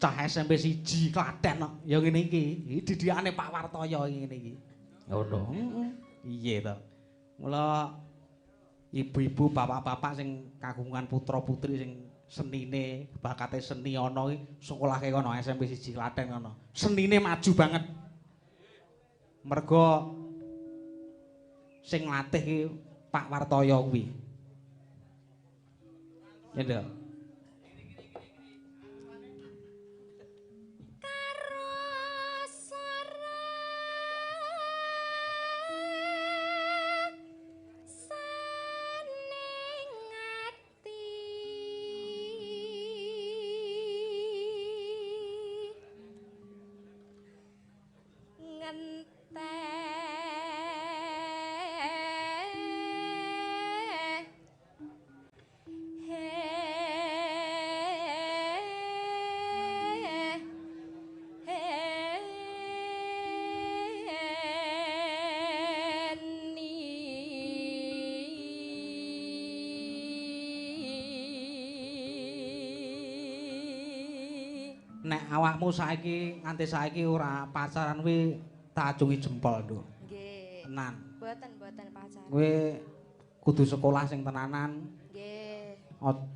cah SMP 1 Klaten kok. Ya ngene iki. Iki didikane Pak Wartoyo ngene iki. Ngono. Iya to. Mula ibu-ibu, bapak-bapak sing kagungan putra-putri sing senine, bakate seni ana iki sekolahke kono SMP 1 Klaten kono. Senine maju banget. Mergo sing nglatih ki Pak Wartoyo kuwi. Ya ndak. Nek awakmu saiki nganti saiki ora pacaran kuwi tak acungi jempol, Nduk. Nggih. Tenan. Mboten pacaran. Kowe kudu sekolah sing tenanan. Nggih.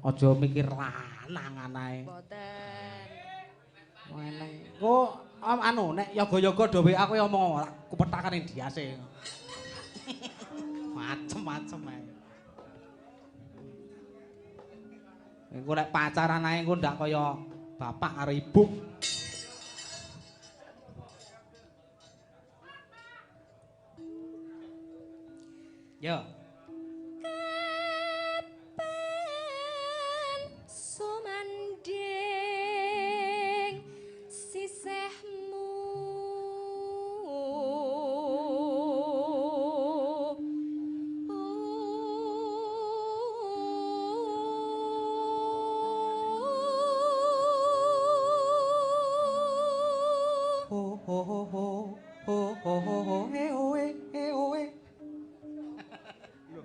Aja mikir lanang anae. Mboten. Meneng. Kok anu nek yoga-yoga do WA kowe omong tak kupetakan ning diase. Macem-macem ae. Engko nek pacaran ae engko ndak kaya bapak karo ibu. Yo. Kapan sumanding sisihmu Ho ho ho ho ho ho ho he oe he oe. Lho.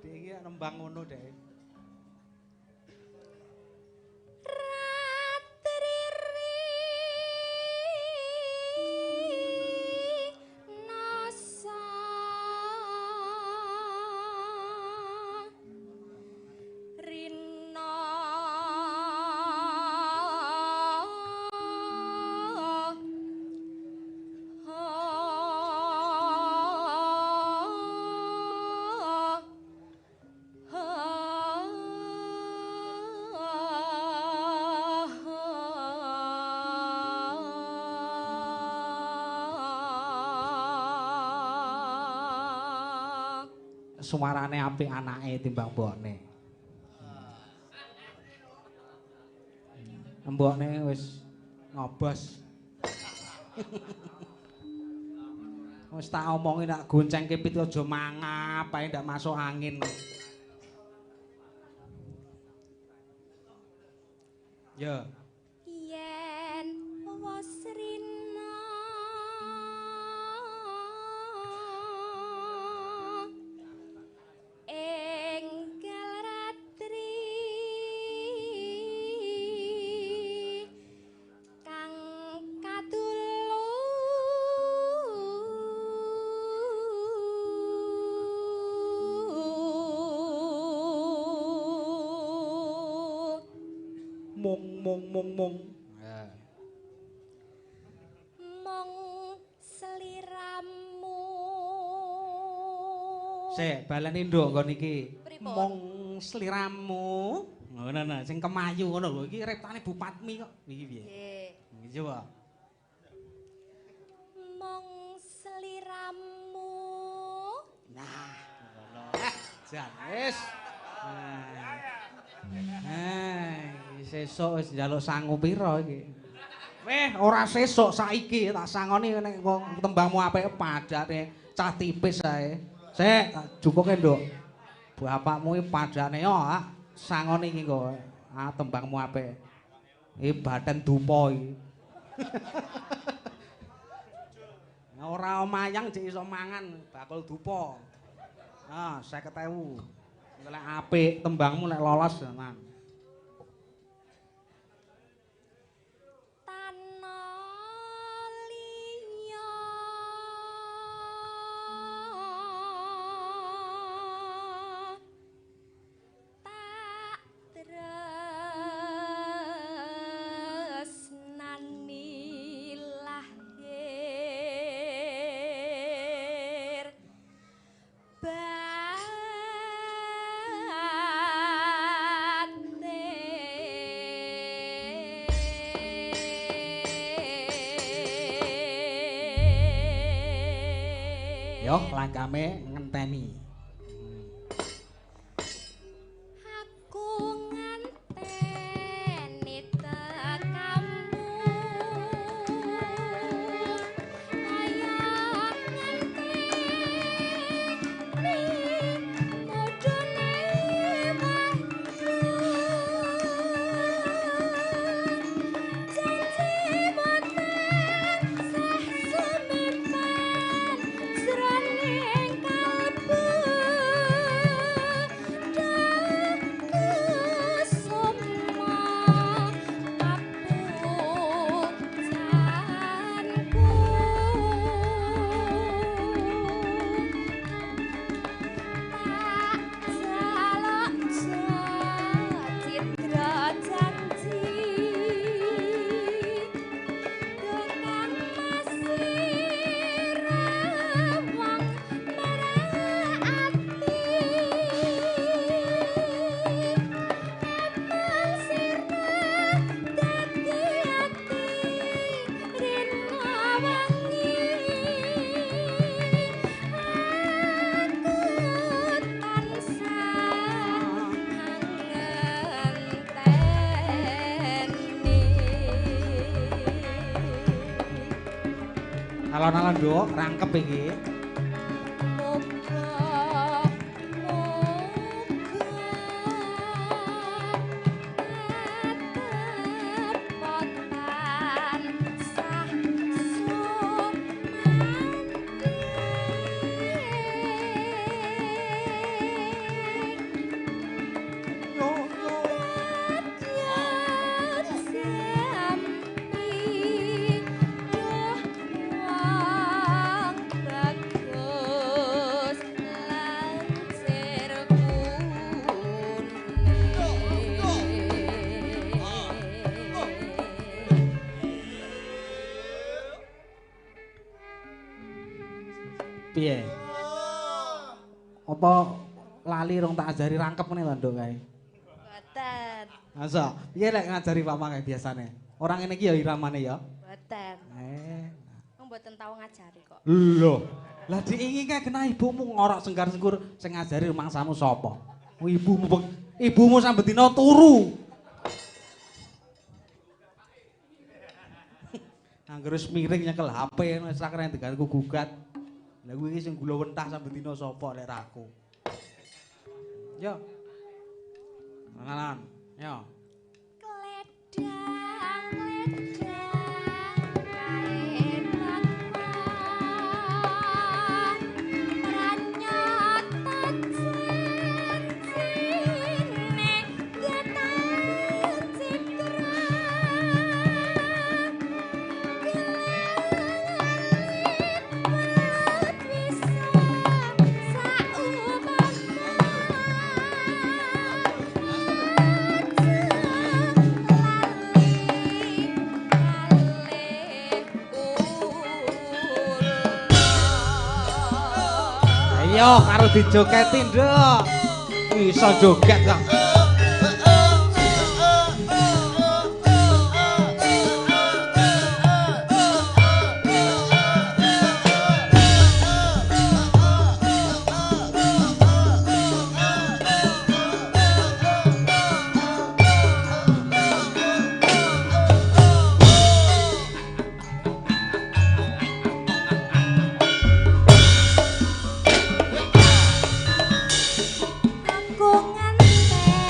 Dek iki nembang ngono dek. Suarane apik anake timbang mbokne. Mbokne wis ngobos. Wis tak omongi nak goncengke pit aja mangap ae ndak masuk angin. Ya. yen wasrina enggal ratri kang katulu Mung. mong sliramu Sik, baleni nduk nggon iki. Pripun? Mong sliramu. Ngono nah, sing kemayu ngono lho. Iki reptane Bupatmi kok. Iki piye? nggih Iki coba. mong sliramu Nah, ngono. Jan wis. Iki sesuk wis njaluk sangu pira iki? Weh, ora sesuk saiki tak sangoni nek tembangmu apik padane cah tipis ae. Sik, tak jukuke, Nduk. Bapakmu iki padane yo, sangoni iki kok. Ah, tembangmu apik. Iki baten dupa iki. Ora mayang jek iso mangan bakul dupa. Ah, 50.000. Nek apik tembangmu nek lolos tenan. Yo, langkame ngenteni. Aku ngenteni tekamu kaya ngenteni mudune wektu janji boten sah sumipan jroning kalbu Alon-alon nduk rangkep iki. Piye? Apa lali rong tak ajari rangkep ngene lho nduk kae. Boten. Masa? Piye lek ngajari Pamang kae biasane? Orang ngene iki ya iramane ya. Boten. Mboten tau ngajari kok. Lho, lah diingi kae kena ibumu ngorok senggar-senggur sing ngajari mangsamu sapa? Ibumu sampe dina turu. Angger wis miring nyekel HP wis ra kena diganggu gugat. Lah kuwi iki sing gula wentah sampe dina sapa lek ra aku. Yo. Nanan, yo. Ayo karo dijogeti nduk. Iso joget kok. Aku ngenteni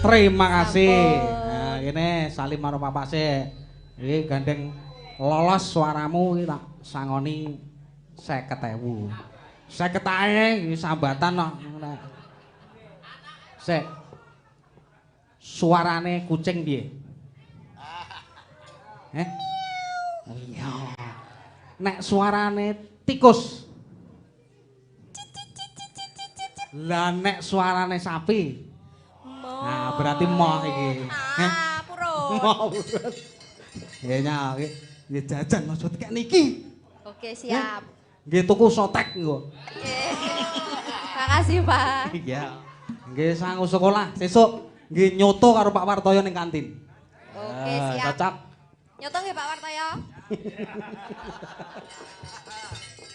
Terima kasih. Sampun. Nah, ini salim karo papase. Iki gandeng lolos suaramu iki tak sangoni 50.000. 50 ae iki sambatan kok. Sik. Suarane kucing piye? Iya. Nek suarane tikus. Lah nek suarane sapi. Nah, berarti moh iki. Purun. Moh. Ya iki nggih jajan aja tekek niki. Oke, siap. Nggih tuku sotek nggo. Oke. Makasih, Pak. Iya. Nggih sangu sekolah sesuk nggih nyoto karo Pak Wartoyo ning kantin. Oke, siap. Cocok. Nyoto nggih Pak Wartoyo?